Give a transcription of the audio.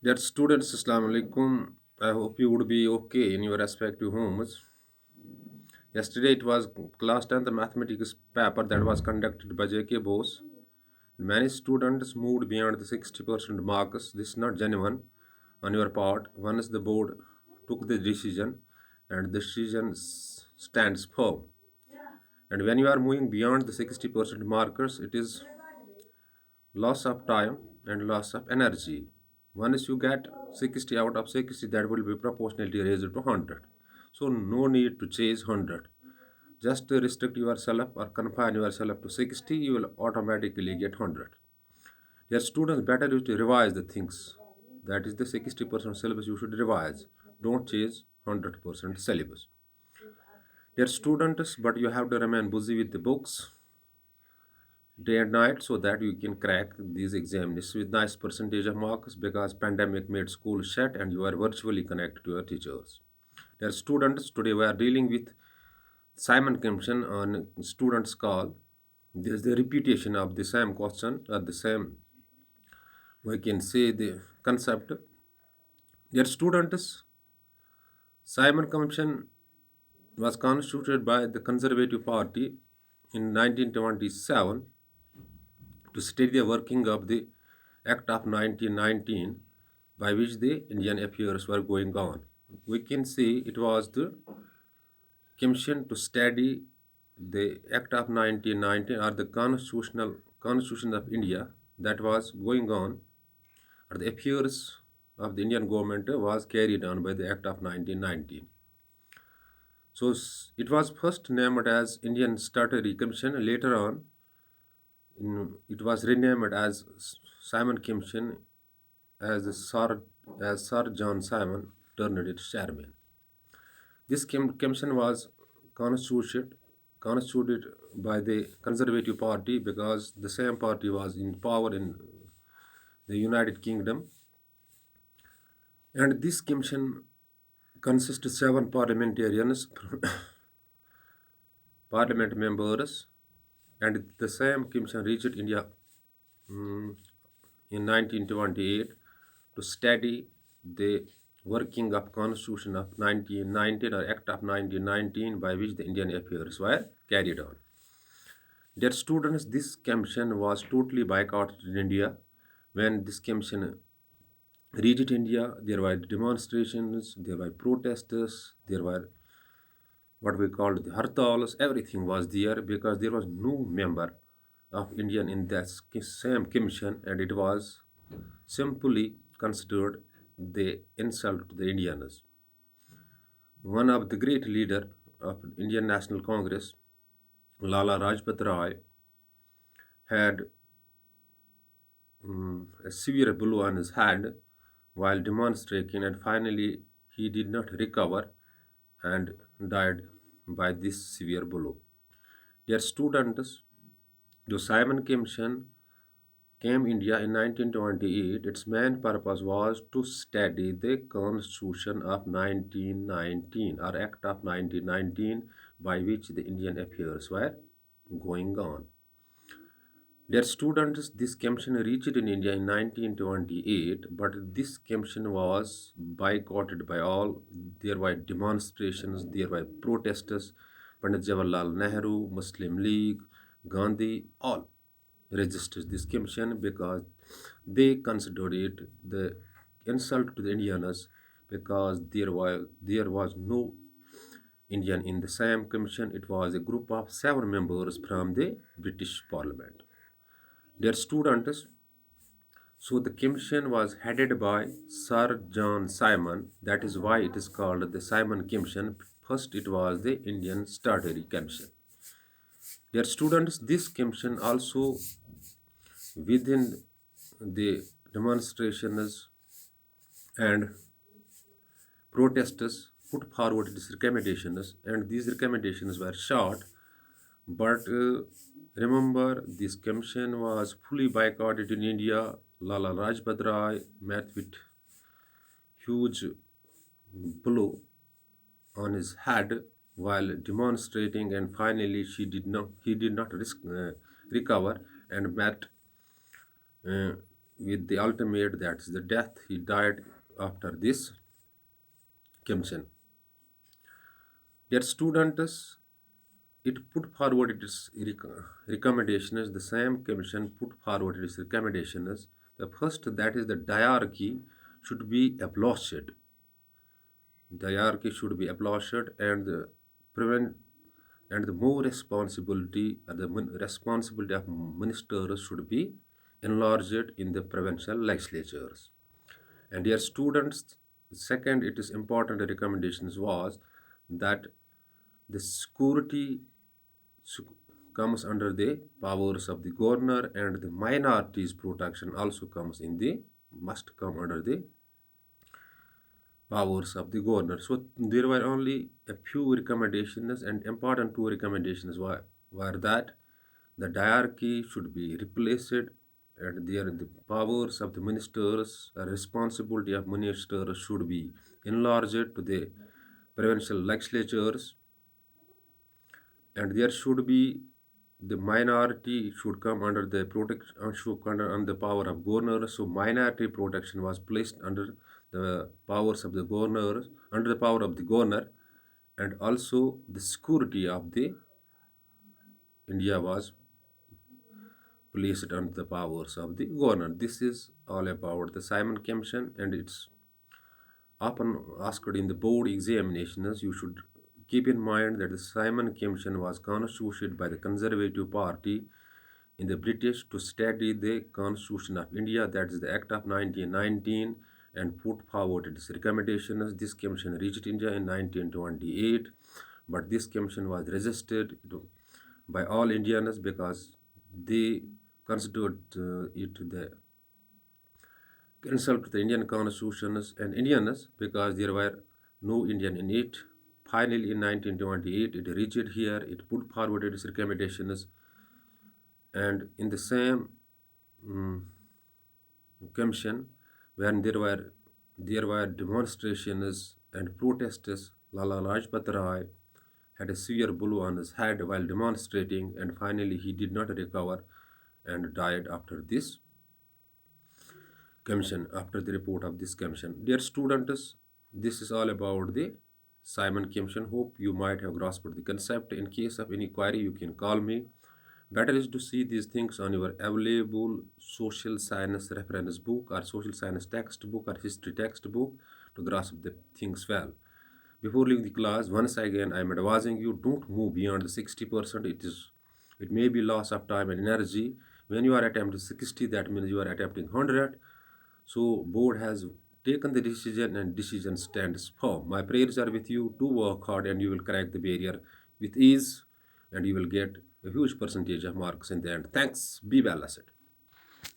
Dear students, Assalamu alaikum. I hope you would be okay in your respective homes. Yesterday it was class 10th mathematics paper that was conducted by J.K. Bose. Many students moved beyond the 60% marks. This is not genuine on your part. Once the board took the decision and the decision stands firm. And when you are moving beyond the 60% markers, it is loss of time and loss of energy. Once you get 60 out of 60, that will be proportionally raised to 100. So no need to chase 100. Just restrict yourself or confine yourself to 60, you will automatically get 100. Your students better you to revise the things. That is the 60% syllabus you should revise. Don't chase 100% syllabus. Dear students, but you have to remain busy with the books day and night so that you can crack these exams with nice percentage of marks because pandemic made school shut and you are virtually connected to your teachers. Dear students, today we are dealing with Simon Commission on students call. This is the repetition of the same question or the same, we can say the concept. Dear students, Simon Commission was constituted by the Conservative Party in 1927 to study the working of the Act of 1919 by which the Indian affairs were going on. We can see it was the commission to study the Act of 1919 or the Constitution of India that was going on, or the affairs of the Indian government was carried on by the Act of 1919. So it was first named as Indian Statutory Commission. Later on, it was renamed as Simon Commission as Sir John Simon turned its chairman. This commission was constituted constituted by the Conservative Party because the same party was in power in the United Kingdom, and this commission consists of seven parliamentarians, parliament members, and the same commission reached India mm, in 1928 to study the working of Constitution of 1919 or Act of 1919 by which the Indian affairs were carried on. Dear students, this commission was totally boycotted in India. When this commission reached India, there were demonstrations, there were protesters, there were what we called the hartals, everything was there because there was no member of Indian in that same commission and it was simply considered the insult to the Indians. One of the great leader of Indian National Congress, Lala Rajpat Rai, had a severe blow on his hand while demonstrating and finally he did not recover and died by this severe blow. Dear students, the Simon Commission came India in 1928. Its main purpose was to study the Constitution of 1919 or Act of 1919 by which the Indian affairs were going on. Dear students, this commission reached in India in 1928, but this commission was boycotted by all. There were demonstrations, there were protesters, Pandit Jawaharlal Nehru, Muslim League, Gandhi, all resisted this commission because they considered it the insult to the Indians because there was no Indian in the same commission. It was a group of seven members from the British Parliament. Dear students, so the commission was headed by Sir John Simon. That is why it is called the Simon Commission. First, it was the Indian Statutory Commission. Dear students, this commission also within the demonstrations and protesters put forward these recommendations, and these recommendations were short. But remember, this commission was fully boycotted in India. Lala Rajpat Rai met with huge blow on his head while demonstrating, and finally he did not recover and met uh, with the ultimate, that's the death. He died after this commission. Dear students, it put forward its recommendations. The same commission put forward its recommendations. The first, that is the diarchy should be abolished. The hierarchy should be abolished, and the prevent and the more responsibility responsibility of ministers should be enlarged in the provincial legislatures. And dear students, second, it is important recommendations was that the security comes under the powers of the governor, and the minorities protection also comes in the must come under the powers of the governor. So there were only a few recommendations, and important two recommendations were that the diarchy should be replaced, and the powers of the ministers, the responsibility of ministers should be enlarged to the provincial legislatures, and there should be the minority should come under the protection should come under the power of governors. So minority protection was placed under the powers of the governors, under the power of the governor, and also the security of the India was placed under the powers of the governor. This is all about the Simon Commission, and it's often asked in the board examinations. You should keep in mind that the Simon Commission was constituted by the Conservative Party in the British to study the Constitution of India, that is the Act of 1919, and put forward its recommendations. This commission reached India in 1928, but this commission was resisted by all Indians because they considered it the consult the Indian constitutions and Indians because there were no Indian in it. Finally, in 1928, it reached here. It put forward its recommendations, and in the same mm, commission, when there were demonstrations and protests, Lala Rajpat Rai had a severe blow on his head while demonstrating, and finally he did not recover and died after this commission, after the report of this commission. Dear students, this is all about the Simon Commission. Hope you might have grasped the concept. In case of any query, you can call me. Better is to see these things on your available social science reference book or social science textbook or history textbook to grasp the things well. Before leaving the class, once again I am advising you, don't move beyond the 60%. It may be loss of time and energy. When you are attempting 60, that means you are attempting 100. So board has taken the decision, and decision stands firm. My prayers are with you. Do work hard and you will crack the barrier with ease, and you will get a huge percentage of marks in the end. Thanks. Be well, asset.